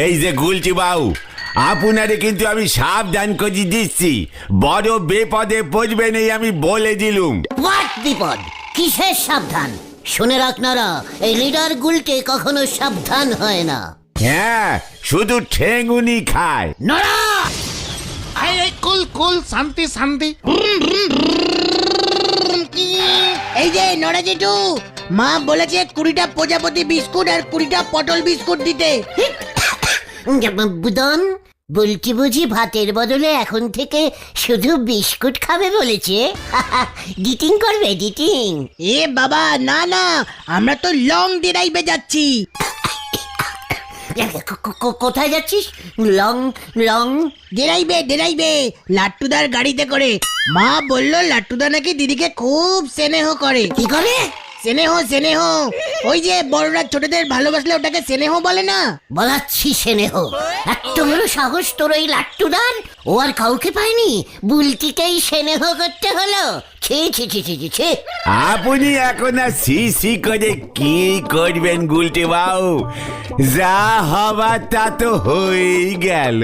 এই যে গুলটি বাবু, আপনারে কিন্তু আমি সাবধান করে দিচ্ছি, বড় বিপদে পড়বেন এই আমি বলে দিলুম। হোয়াট বিপদ? কিসের সাবধান? শুনে রাখ নারা, এই লিডার গুলটে কখনো সাবধান হয় না। হ্যাঁ, শুধু ঠেঙ্গুনি খায়। নরা এই কুল কুল, শান্তি শান্তি। এই যে নড়া জেঠু, মা বলেছে 20টা প্রজাপতি বিস্কুট আর 20টা পটল বিস্কুট দিতে। বুদন, বলছি বুঝি ভাতের বদলে এখন থেকে শুধু বিস্কুট খাবে বলেছে? ডিটিং করবে, ডিটিং? এ বাবা না না, আমরা তো লং ড্রাইভে যাচ্ছি। কোথায় যাচ্ছিস? লং লং ড্রাইভে লাট্টুদার গাড়িতে করে। মা বললো লাট্টুদা নাকি দিদিকে খুব স্নেহ করে। কি করে? স্নেহ ওই যে বড়রা ছোটদের ভালোবাসলে ওটাকে স্নেহ বলে না? বলাচ্ছি স্নেহ। এত বড় সাহস তোর ওই লাট্টুদার! ও আর কাউকে পায়নি, বুলটিকেই স্নেহ করতে হলো। ছি ছি ছি ছি ছি। আপনি এখন আর সি করে কি করবেন গুলটি বাবু? যা হবার তা তো হয়েই গেল।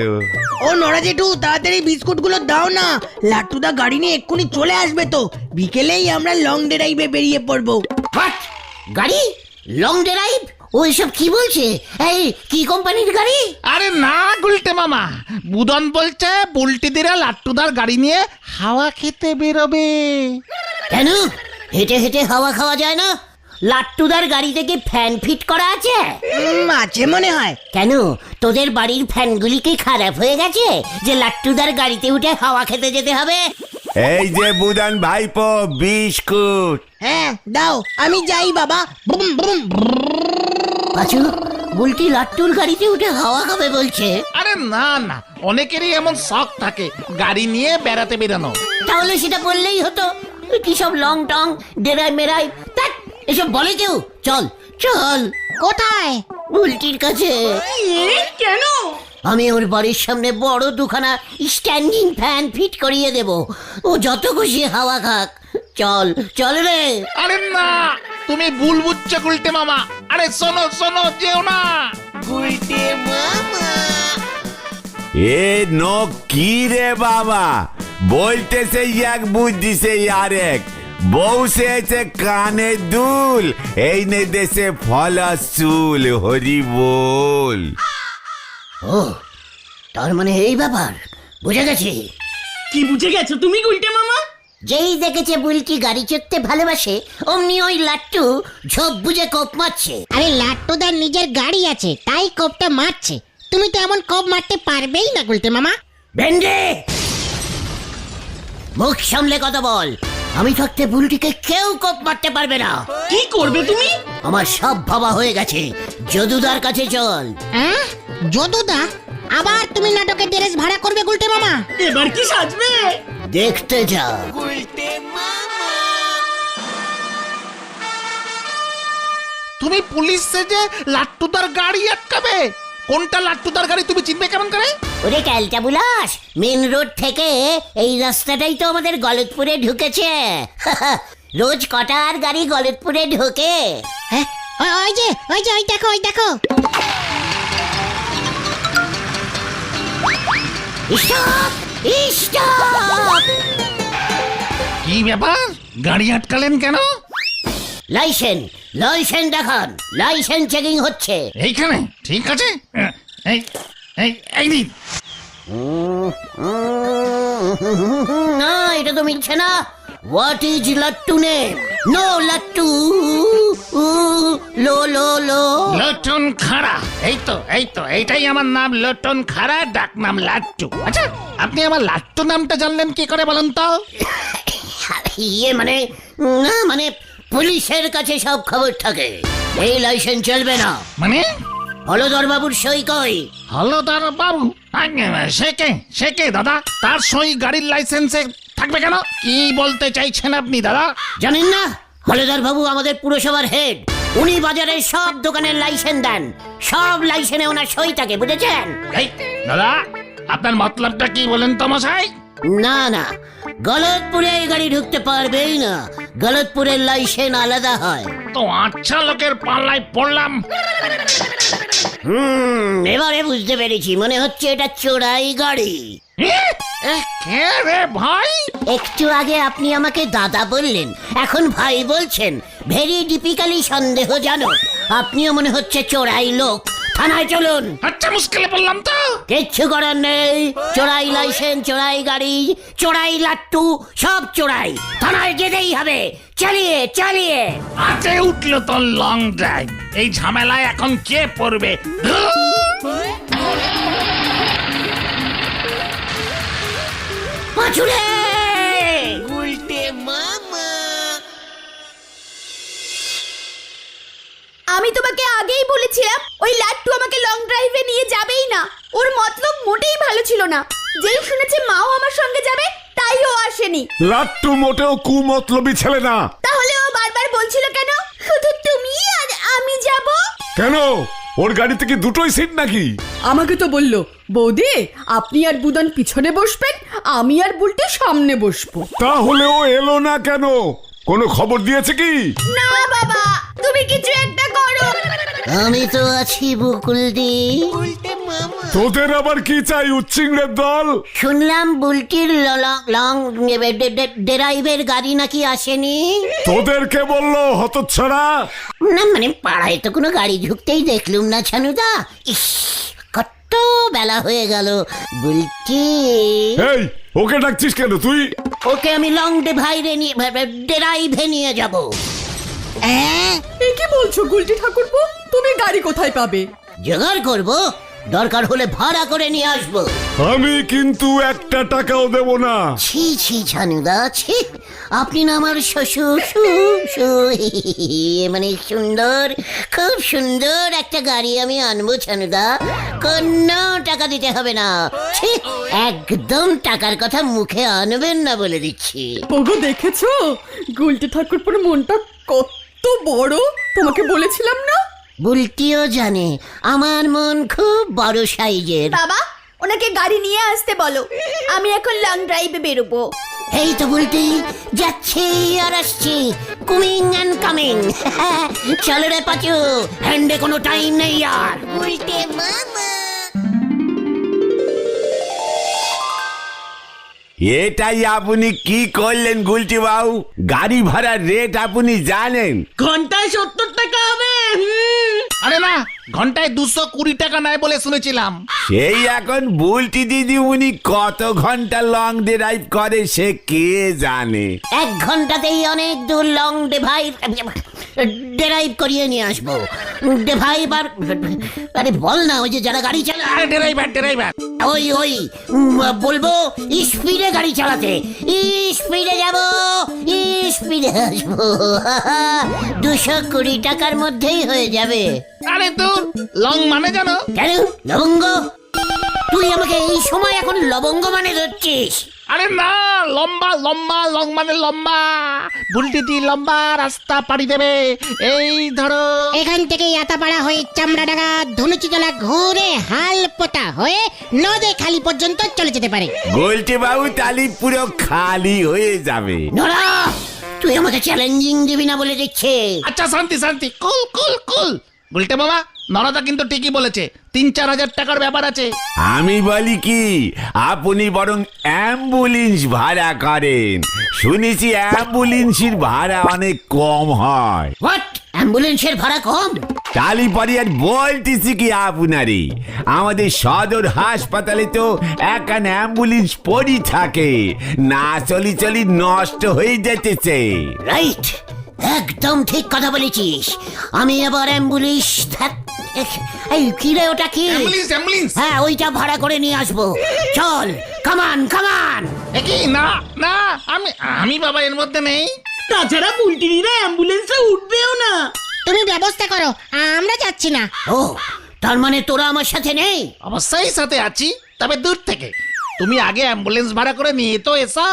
ও নড়া জেঠু, তাড়াতাড়ি বিস্কুট গুলো দাও না, লাট্টুদা গাড়ি নিয়ে এক্ষুনি চলে আসবে তো। বিকেলেই আমরা লং ড্রাইভে বেরিয়ে পড়বো। হোয়াট? গাড়ি? Long drive? ও এসব কি বলছে? এই কি কোম্পানির গাড়ি? আরে না গুলটে মামা, বুদন বলছে বুলটিদিরা লাট্টুদার গাড়ি নিয়ে হাওয়া খেতে বেরোবে। কেন? হেঁটে হেঁটে হাওয়া খাওয়া যায় না? লাট্টুদার গাড়ি থেকে ফ্যান ফিট করা আছে? আছে মনে হয়। কেন, তোদের বাড়ির ফ্যানগুলি কি খারাপ হয়ে গেছে যে লাট্টুদার গাড়িতে উঠে হাওয়া খেতে যেতে হবে? এই যে বুদান ভাইপো, বিস্কুট। হ্যাঁ দাও, আমি যাই বাবা। Boom boom. পাঁচু, বুলটি লাট্টুর গাড়িতে উঠে হাওয়া খাবে বলছে। আরে না না, অনেকেরই এমন শখ থাকে গাড়ি নিয়ে বেড়াতে বেরানো। তাহলে সেটা বললেই হতো। কি সব লং টং ডেরাই মেরাই ধ্যাৎ, এসব বলে কেউ? চল চল। কোথায়? বুলটির কাছে। কেন? আমি ওর বাড়ির সামনে বড় দুখানা স্ট্যান্ডিং ফ্যান ফিট করিয়ে দেব, ও যত খুশি হাওয়া খাক। চল চল রে। আরে না, তুমি ভুল বুঝছো গুলটে মামা। আরে শোনো শোনো, যেও না। এ নো কি রে বাবা, বলতেছে এক বুঝিছে আরেক। বউ সেছে কানে দুল, এই নে দেশে ফলা চুল, হরি বল। ও, তার মানে এই ব্যাপার, বুঝে গেছি। কি বুঝে গেছো তুমি গুলটে মামা? যেই দেখেছে বুলটি গাড়ি চড়তে ভালোবাসে, অমনি ওই লাট্টু ঝোপ বুঝে কোপ মারছে। আরে লাট্টুদার নিজের গাড়ি আছে, তাই কোপটা মারছে। তুমি তো এমন কোপ মারতে পারবেই না গুলটে মামা। ভেন্ডে, মুখ সামলে কথা বল। আমি থাকতে বুলটিকে কেউ কোপ মারতে পারবে না। কি করবে তুমি? আমার সব ভাবা হয়ে গেছে, যদুদার কাছে চল। হ্যাঁ, যদুদা? আবার তুমি নাটকের ড্রেস ভাড়া করবে গুলটে মামা? এবার কি সাজবে? দেখতে যা। তুমি পুলিশ সেজে লাট্টুদার গাড়ি আটকাবে? কোনটা লাট্টুদার গাড়ি তুমি চিনবে কেমন করে? ওরে ক্যালটা বুলাস, মেন রোড থেকে এই রাস্তাটাই তো আমাদের গলতপুরে ঢুকেছে। রোজ কটার গাড়ি গলতপুরে ঢোকে? হ্যাঁ, ওই যে ওই দেখো, ওই দেখো। Stop stop. কি ব্যাপার, গাড়ি আটকালেন কেন? লাইসেন্স দেখান, লাইসেন্স চেকিং হচ্ছে। এইখানে? ঠিক আছে, এই এই এই নিন। না, এটা তো মিলছে না। What is Lattu name? নো লাট্টু, লো লো লো। লটন খাড়া। এই তো এইটাই আমার নাম, লটন খাড়া, ডাক নাম লাট্টু। আচ্ছা, আপনি আমার লাট্টু নামটা জানলেন কি করে বলেন তো? ইয়ে মানে, না মানে পুলিশের কাছে সব খবর থাকে। এই লাইসেন্স চলবে না। মানে? হলদর বাবুর সই কই? হলদার বাবু? সে কে দাদা? তার সই গাড়ির লাইসেন্সে থাকবে কেন? কি বলতে চাইছেন আপনি দাদা? জানেন না, হলদর বাবু আমাদের পুরসভার হেড। উনি বাজারের সব দোকানের লাইসেন্স দেন, সব লাইসেন্সে ওনার সই থাকে, বুঝেছেন? এই দাদা, আপনার মতলবটা কি বলেন তো মশাই? না না, গলতপুরে এই গাড়ি ঢুকতে পারবেই না। গলতপুরের লাইসেন্স আলাদা হয়। তো আচ্ছা লোকের পাল্লায় পড়লাম। এবারে বুঝতে পেরেছি, মনে হচ্ছে এটা চোরাই গাড়ি। কে রে ভাই? একটু আগে আপনি আমাকে দাদা বললেন, এখন ভাই বলছেন। ভেরি ডিপিক্যালি সন্দেহজনক। আপনিও মনে হচ্ছে চোরাই লোক। থানায় চলুন। আচ্ছা, মুশকিলে পড়লাম তো। কিচ্ছু করার নেই। চোরাই লাইসেন্স, চোরাই গাড়ি, চোরাই লাট্টু, সব চোরাই। থানায় যেতেই হবে। চালিয়ে চালিয়ে হাতে উঠলো তোর লং ড্রাইভ। এই ঝামেলায় এখন কে পড়বে? পাঁচুরে আমি তোমাকে আগেই বলেছিলাম ওই লাট্টু আমাকে লং ড্রাইভে নিয়ে যাবেই না। ওর মতলব মোটেই ভালো ছিল না। যেই শুনেছে মাও আমার সঙ্গে যাবে তাই ও আসেনি। লাট্টু মোটেও কুমতলবী ছেলে না। তাহলে ও বারবার বলছিল কেন শুধু তুমি আর আমি যাব? কেন, ওর গাড়িতে কি দুটোই সিট নাকি? আমাকে তো বললো, বৌদি আপনি আর বুদন পিছনে বসবেন, আমি আর বুলটি সামনে বসবো। তাহলে ও এলো না কেন? কোনো খবর দিয়েছে কি? না বাবা, তুমি কিছু একটা করো। আমি তো আছি বকুলদি। তোদের আবার কি চাই উচ্চিংড়ের দল? শুনলাম বুলটির লং ড্রাইভের গাড়ি নাকি আসেনি। তোদেরকে বললো হতচ্ছাড়া? না মানে পাড়ায় তো কোনো গাড়ি ঢুকতেই দেখলুম না ছানুদা। ইস, কত বেলা হয়ে গেল। বুলটি, এই ওকে ডাকছিস কেন তুই? ওকে আমি লং ড্রাইভে নিয়ে যাব। এ কি বলছো গুলটি ঠাকুরপো? তুমি গাড়ি কোথায় পাবে? জোগাড় করব, দরকার হলে ভাড়া করে নিয়ে আসবো। আমি কিন্তু একটা টাকাও দেব না। ছি ছি ছানুদা, ছি। আপনি না আমার শ্বশুর, মানে সুন্দর, খুব সুন্দর একটা গাড়ি আমি আনবো ছানুদা। কোনো টাকা দিতে হবে না। ছি, একদম টাকার কথা মুখে আনবেন না বলে দিচ্ছি। ওগো দেখেছো গুলটি ঠাকুরপোর মনটা কত বড়? তোমাকে বলেছিলাম না? বুলটিও জানে আমার মন খুব বড় সাইজের। বাবা, ওনাকে গাড়ি নিয়ে আসতে বলো। আমি এখন লং ড্রাইভে বেরোবো। এই তো বুলটি যাচ্ছি আর আসছি, কুমিং অ্যান্ড কামিং। চলো রে পাচু, হ্যান্ডে কোনো টাইম নেই আর। উল্টে মামা। এটাই আপনি কি করলেন গুলটি বাবু? গাড়ি ভাড়ার রেট আপনি জানেন? ঘন্টায় 70 টাকা হবে। আরে না, ঘন্টায় 220 টাকা নেয় বলে শুনেছিলাম। সেই এখন বুলটি দিদি উনি কত ঘন্টা লং ড্রাইভ করে সে কে জানে। 1 ঘন্টাতেই অনেক দূর লং ড্রাইভ করিয়ে নিয়ে আসবো। ড্রাইভার, আরে বল না, ওই যে যারা গাড়ি চালায়। আরে ড্রাইভার ওই বলবো স্পিডে গাড়ি চালাতে। স্পিডে যাব, স্পিডে আসবো। 220 টাকার মধ্যেই হয়ে যাবে। আরে তোর লং মানে জানো? কেন লবঙ্গ? তুই আমাকে এই সময় এখন লবঙ্গ মানে ধরছিস? আরে না, লম্বা লম্বা লং মানে লম্বা। বুলটিটি লম্বা রাস্তা পাড়ি দেবে। এই ধরো, এখান থেকে ইয়াতাপাড়া হয়ে চামড়াডাঙ্গা ধনুচিতলা ঘুরে হালপোতা হয়ে নদে খালি পর্যন্ত চলে যেতে পারে। গুলটি বাবু তালি পুরো খালি হয়ে যাবে। নড়া, তুই আমাকে চ্যালেঞ্জিং দিবি না বলে দিচ্ছে। আচ্ছা শান্তি শান্তি, কুল কুল কুল। বুলটে মামা, নরদা কিন্তু ঠিকই বলেছে, 3-4 হাজার টাকার ব্যাপার আছে। আমি বলি কি, আপনি বরং অ্যাম্বুলেন্স ভাড়া করেন। শুনেছি অ্যাম্বুলেন্সের ভাড়া অনেক কম হয়। হোয়াট? অ্যাম্বুলেন্সের ভাড়া কম? তালিপরি আর বলতেছি কি আপনারে, আমাদের সদর হাসপাতালে তো এখন অ্যাম্বুলেন্স পড়ি থাকে, না চলি নষ্ট হয়ে যেতেছে। রাইট, একদম ঠিক কথা বলেছিস। আমি আবার অ্যাম্বুলেন্স, এই কি রে ওটা কি? অ্যাম্বুলেন্স। হ্যাঁ, ওইটা ভাড়া করে নিয়ে আসবো। চল, কামান কামান। কি না না, আমি বাবা এর মধ্যে নেই। তাছাড়া বুলটি দিদা অ্যাম্বুলেন্সে উঠবেও না। তুমি ব্যবস্থা করো, আমরা যাচ্ছি না। ও, তার মানে তোরা আমার সাথে নেই? অবশ্যই সাথে আছি, তবে দূর থেকে। তুমি আগে অ্যাম্বুলেন্স ভাড়া করে নিয়ে তো এসো।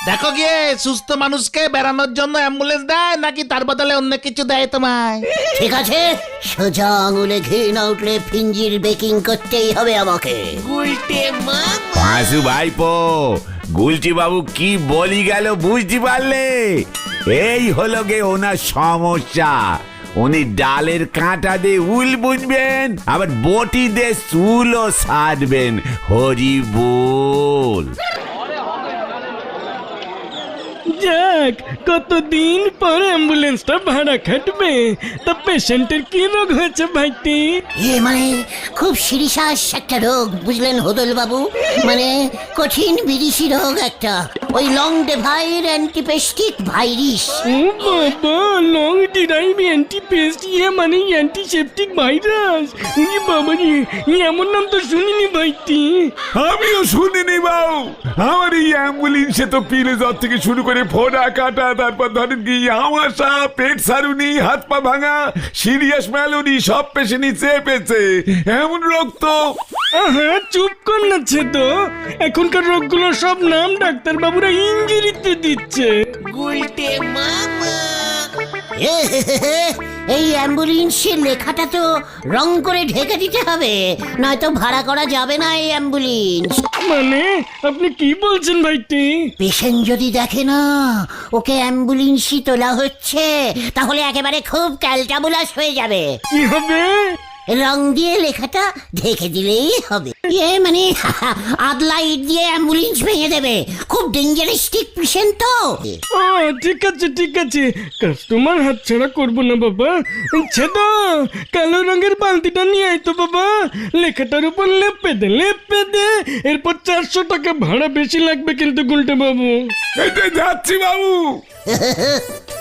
দেখো গিয়ে সুস্থ মানুষকে বেড়ানোর জন্য অ্যাম্বুলেন্স দেয় নাকি তার বদলে অন্য কিছু দেয় তোমায়। ঠিক আছে, সোজা আঙুলে ঘি না উঠলে ফিঞ্জির বেকিং করতেই হবে আমাকে। পাঁচু ভাইপো, গুলটি বাবু কি বলি গেল বুঝতে পারলে? এই হলো গে ওনার সমস্যা। উনি ডালের কাঁটা দিয়ে উল বুঝবেন, আবার বটি দিয়ে চুলও সারবেন। হরি বল। যাক, কতদিন পর অ্যাম্বুলেন্সটা ভাড়া খাটবে। তা পেশেন্টের কি রোগ হয়েছে ভাইটি? মানে খুব সিরিয়াস একটা রোগ, বুঝলেন হদল বাবু, মানে কঠিন বিদেশি রোগ একটা, ওই লং ডেভাইর অ্যান্টিপেস্টিক ভাইরাস। ও বাবা, লং ডিরাইভ অ্যান্টিপেস্ট, মানে অ্যান্টিসেপটিক ভাইরাস। বাবা রে, এমন নাম তো শুনিনি ভাইটি। আমিও শুনিনি বাবু। আমার এই অ্যাম্বুলেন্সে তো পিলে জ্বর থেকে শুরু করে ফোড়া কাটা, তারপর ধরেন কি আমাশা, পেট সারুনি, হাত পা ভাঙা, সিরিয়াস ম্যালোডি সব পেশেন্টই চেপেছে। এমন রোগ তো। আহা, চুপ কর না তো। এখনকার রোগগুলো সব নাম ডাক্তার বাবুরা ইঞ্জুরিতে দিচ্ছে। এই অ্যাম্বুলেন্সের লেখাটা তো রং করে ঢেকে দিতে হবে, নয়তো ভাড়া করা যাবে না এই অ্যাম্বুলেন্স। মানে আপনি কি বলছেন ভাইটি? পেশেন্ট যদি দেখে না ওকে অ্যাম্বুলেন্সই তোলা হচ্ছে, তাহলে একেবারে খুব ক্যালটাবুলাস হয়ে যাবে। কি হবে? রং দিয়ে লেখাটা ঢেকে দিলেই হবে। মানে আদলা ইট দিয়ে অ্যাম্বুলেন্স ভেঙে দেবে, খুব ডেঞ্জারাস্টিক পেশেন্ট তো। ও ঠিক আছে ঠিক আছে, কাস্টমার হাতছাড়া করবো না বাবা। ছেদো, কালো রঙের বালতিটা নিয়ে আয় তো বাবা। লেখাটার উপর লেপে দে। এরপর 400 টাকা ভাড়া বেশি লাগবে কিন্তু গুলটে বাবু। এইটা যাচ্ছি বাবু।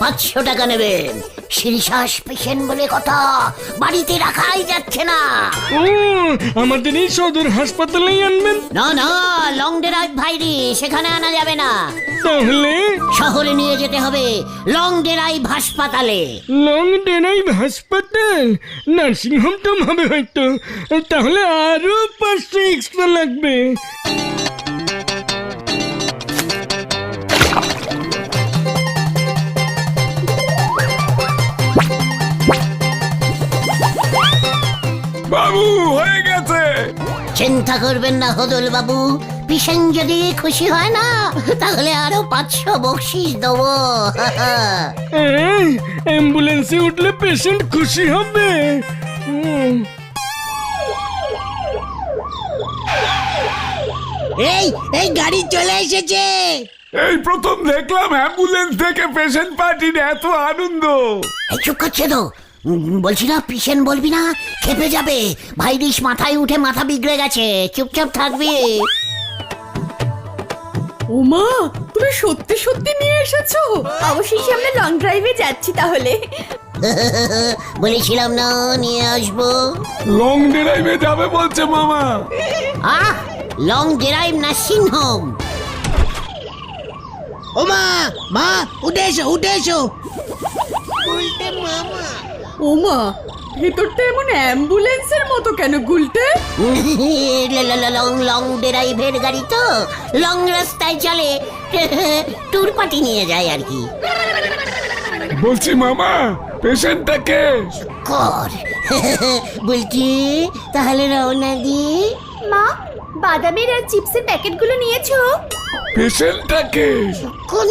500 টাকা নেবেন। সিরিয়াস পেশেন্ট বলে কথা, বাড়িতে রাখাই যাচ্ছে না। ও, আমাদের এই সদর হাসপাতালেই আনবেন? না না, লং ড্রাইভ ভাইরি সেখানে আনা যাবে না, তাহলে শহরে নিয়ে যেতে হবে, লং ড্রাইভ হাসপাতালে। লং ড্রাইভ হাসপাতাল? নার্সিং হোম তো হবে হয়তো, তাহলে আরো 500 এক্সট্রা লাগবে। বাবু হয়ে গেছে। চিন্তা করবেন না হদল বাবু, পেশেন্ট যদি খুশি হয় না তাহলে আরো 500 বকশিস দেবো। অ্যাম্বুলেন্সে উঠলে পেশেন্ট খুশি হবে? এই গাড়ি চলে এসেছে। এই প্রথম দেখলাম অ্যাম্বুলেন্স থেকে পেশেন্ট পার্টির এত আনন্দ। এই চুপ করছে তো, বলছি না পেশেন্ট বলবি না, খেপে যাবে। ভাইরিস মাথায় উঠে মাথা বিগড়ে গেছে, চুপচাপ থাকবি। ওমা, তুমি সত্যি সত্যি নিয়ে এসেছো? অবশেষে আমরা লং ড্রাইভে যাচ্ছি তাহলে। বলেছিলাম না নিয়ে আসবো। লং ড্রাইভে যাবে বলছে মামা। Long drive nursing home. ও মা, উঠে এসো। ওমা, ভেতরটা এমন অ্যাম্বুলেন্সের মতো কেন গুলটে? লং ড্রাইভের গাড়ি তো, লং রাস্তায় চলে, ট্যুর পার্টি নিয়ে যায় আর কি। বলছি মামা, পেশেন্টটাকে কর বলছি, তাহলে রওনা দি। মা, বাদামের আর চিপসের প্যাকেটগুলো নিয়েছো? পেশেন্টটাকে কোন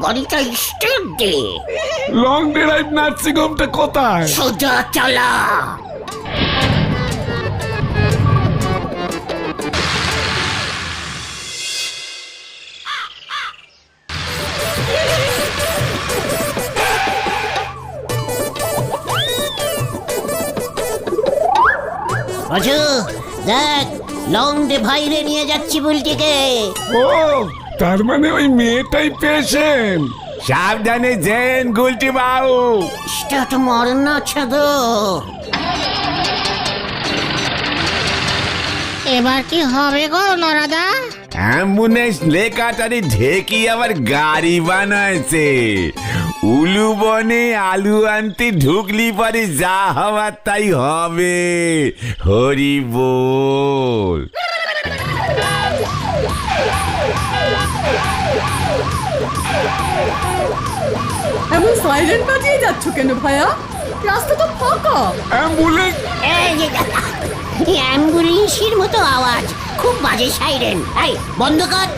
গাড়িটা স্টার্ট দে। লং ড্রাইভ নার্সিং হোমটা কোথায়? সোজা চালা। রাজু দেখ, লং ড্রাইভে নিয়ে যাচ্ছি বুলটিকে। ও, তার মানে ওই মেয়েটাই পেশেন্ট। সাবধানে যেন গুলটি বাবু। স্টার্ট মার না ছাদো। এবার কি হবে গো নরাদা? অ্যাম্বুলেন্স লেখাটারে ঢেকি আবার গাড়ি বানাইছে। উলু বনে আলু আনতে ঢুকলি পরে যা হওয়ার তাই হবে। হরি বল। এমন সাইরেন বাজিয়ে যাচ্ছ কেন ভাইয়া? রাস্তা তো ফাঁকা। অ্যাম্বুলেন্স অ্যাম্বুলেন্সের মতো আওয়াজ, খুব বাজে সাইরেন। এই বন্ধ কর।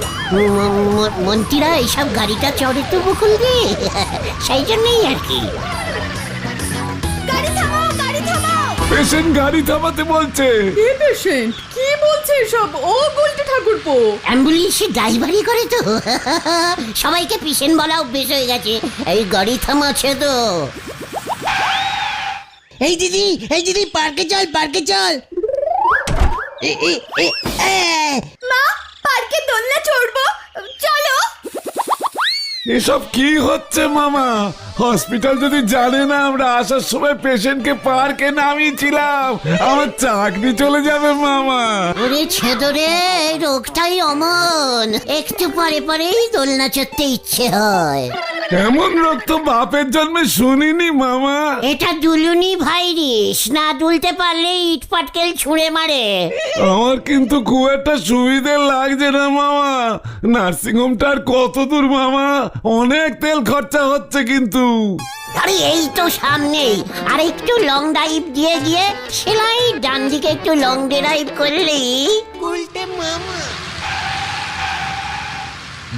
মন্ত্রীরা এইসব গাড়িটা চড়ে তো বকুল দিয়ে, সেই জন্যই আর কি। পেশেন্ট গাড়ি থামাতে বলছে। কে পেশেন্ট? কি বলছে সব? ও গুলটে ঠাকুরপো, অ্যাম্বুলেন্সে ড্রাইভারি করে তো সবাইকে পেশেন্ট বলা অভ্যেস হয়ে গেছে। এই গাড়ি থামাচ্ছে তো। এই দিদি পার্কে চল মা পার্কে দোলনা চড়বো, চলো। এসব কি হচ্ছে মামা? হসপিটাল যদি জানে না আমরা আসার সময় পেশেন্টকে পার্কে নামিয়েছিলাম, আমার চাকরি চলে যাবে মামা। ওরে ছেদরে, রোগটাই অমন, একটু পরে পরেই দোলনা চড়তে ইচ্ছে হয়। এমন রোগ তো বাপের জন্মে শুনিনি মামা। এটা দুলুনি ভাইরিস, না দুলতে পারলে ইট পাটকেল ছুঁড়ে মারে। আমার কিন্তু খুব একটা সুবিধে লাগছে না মামা। নার্সিং হোমটা আর কত দূর মামা? অনেক তেল খরচা হচ্ছে কিন্তু। আরে এই তো সামনেই, আর একটু লং ড্রাইভ দিয়ে গিয়ে সেলাই ডান দিকে একটু লং ড্রাইভ করলেই।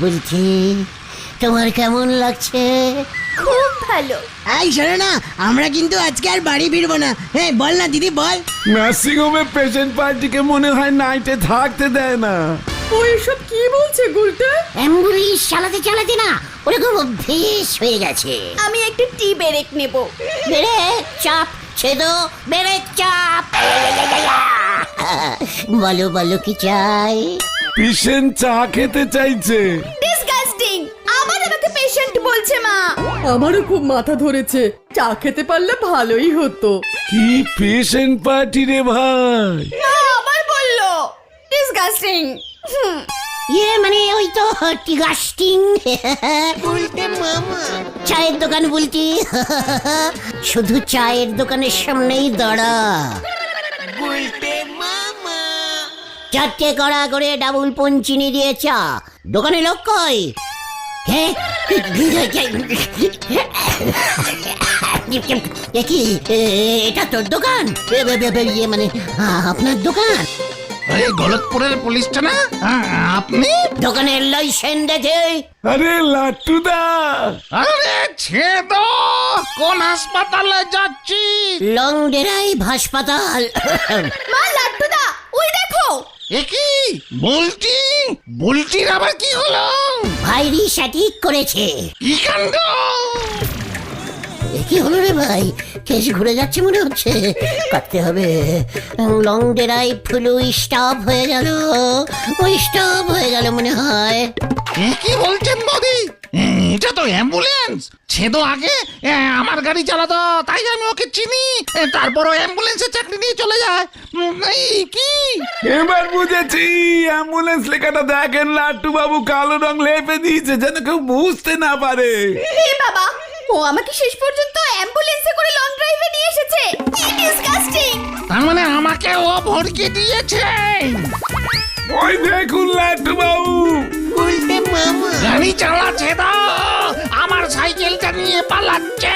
বলছি তোমার কেমন লাগছে? খুব ভালো। এই শোনো না, আমরা কিন্তু আজকে আর বাড়ি ফিরবো না। হ্যাঁ বল না দিদি বল। নার্সিং হোমে পেশেন্ট পার্টিকে মনে হয় নাইটে থাকতে দেয় না। ও এসব কি বলছে গুলটে? অ্যাম্বুলেন্স চালাতে চালাতে না ওরকম অভ্যেস হয়ে গেছে। আমি একটু টি ব্রেক নেব। ব্রেক চাপ ছেদো, ব্রেক চাপ। বলো বলো কি চাই? পেশেন্ট চা খেতে চাইছে। ডিসগাস্টিং, আবার আমাকে পেশেন্ট বলছে মা। আমারও খুব মাথা ধরেছে, চা খেতে পারলে ভালোই হতো। কি পেশেন্ট পার্টি রে ভাই? মা আবার বললো ডিসগাস্টিং। মানে ওই তো টিগাস্টিং। চায়ের দোকান বলছি, শুধু চায়ের দোকানের সামনেই দাঁড়া। চারটে কড়া করে ডাবল পঞ্চিনি দিয়ে চা। দোকানে লোক কই? কি এটা তোর দোকান? ইয়ে মানে আপনার দোকান? এই গলতপুরের পুলিশটা না? আপনি? দোকানের লাইসেন্স দেখে। আরে লাট্টুদা, আরে ছেদো, কোন হাসপাতালে যাচ্ছি? লং ড্রাইভ হাসপাতাল। মা লাট্টুদা ওই দেখো। কি বুলটির আবার কি হলো? ভাইরিস অ্যাটাক করেছে। কি কাণ্ড! কি হলো রে ভাই? কেস ঘুরে যাচ্ছে মনে হচ্ছে, কাটতে হবে। লং ড্রাইভ ফুলু স্টপ হয়ে গেল, ওই স্টপ হয়ে গেল মনে হয়। কি বলছেন মোদি? এটা তো অ্যাম্বুলেন্স। ছেদো আগে আমার গাড়ি চালাতো, তাই আমি ওকে চিনি। তারপর ও অ্যাম্বুলেন্সে চাকরি নিয়ে চলে যায়। এই কি? এবার বুঝেছি। অ্যাম্বুলেন্স লেখাটা দেখেন লাট্টু বাবু কালো রং লেপে দিয়েছে যেন কেউ বুঝতে না পারে। হে বাবা, ও আমাকে শেষ পর্যন্ত অ্যাম্বুলেন্সে করে লং ড্রাইভে নিয়ে এসেছে। কি ডিসগাস্টিং! তার মানে আমাকে ও ভড়কে দিয়েছে। ওই দেখুন লাট্টু বাবু, গাড়ি চালাচ্ছে তো, আমার সাইকেলটা নিয়ে পালাচ্ছে।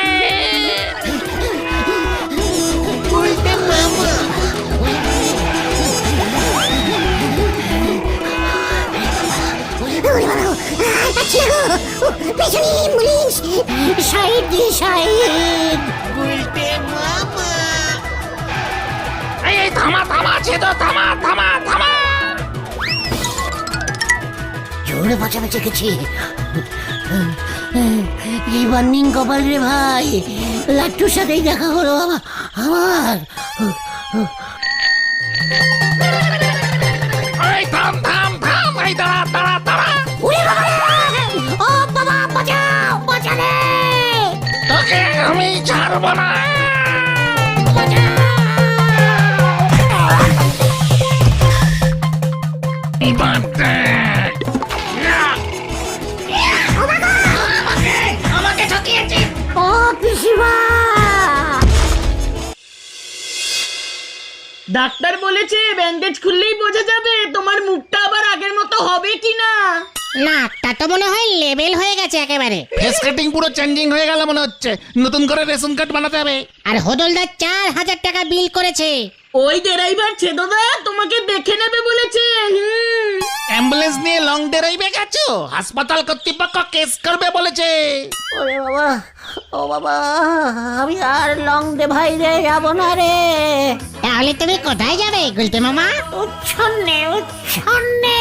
পেছনে অ্যাম্বুলেন্স, সাইড দিয়ে সাইড। এই থামা ছেদো, থামা। জোরে বাঁচাবাঁচি গেছি। এই বার্নিং কপাল রে ভাই, লাট্টুর সাথেই দেখা হলো আমার। এই থাম, এই দাঁড়া। ওরে বাবা, ও বাবা বাঁচাও, বাঁচালে। তোকে আমি ছাড়বো না। আমাকে ঠকিয়েছে। ও পিসিমা, ডাক্তার বলেছে ব্যান্ডেজ খুললেই বোঝা যাবে তোমার মুখটা আবার আগের মতো হবে কিনা। নাকটা তো মনে হয় লেভেল হয়ে গেছে একেবারে। ফেস কাটিং পুরো চেঞ্জিং হয়ে গেল মনে হচ্ছে। নতুন করে রেশন কার্ড বানাতে হবে। আর হদলদার 4000 টাকা বিল করেছে। ওই ড্রাইভার ছেদদা তোমাকে দেখে নেবে বলেছে। অ্যাম্বুলেন্স নিয়ে লং ড্রাইভে গেছো, হাসপাতাল কর্তৃপক্ষ কেস করবে বলেছে। ওরে বাবা, ও বাবা, আমি আর লং ড্রাইভে যাব না রে। তাহলে তুমি কোথায় যাবে গুলতে মামা? উচ্ছন্নে উচ্ছন্নে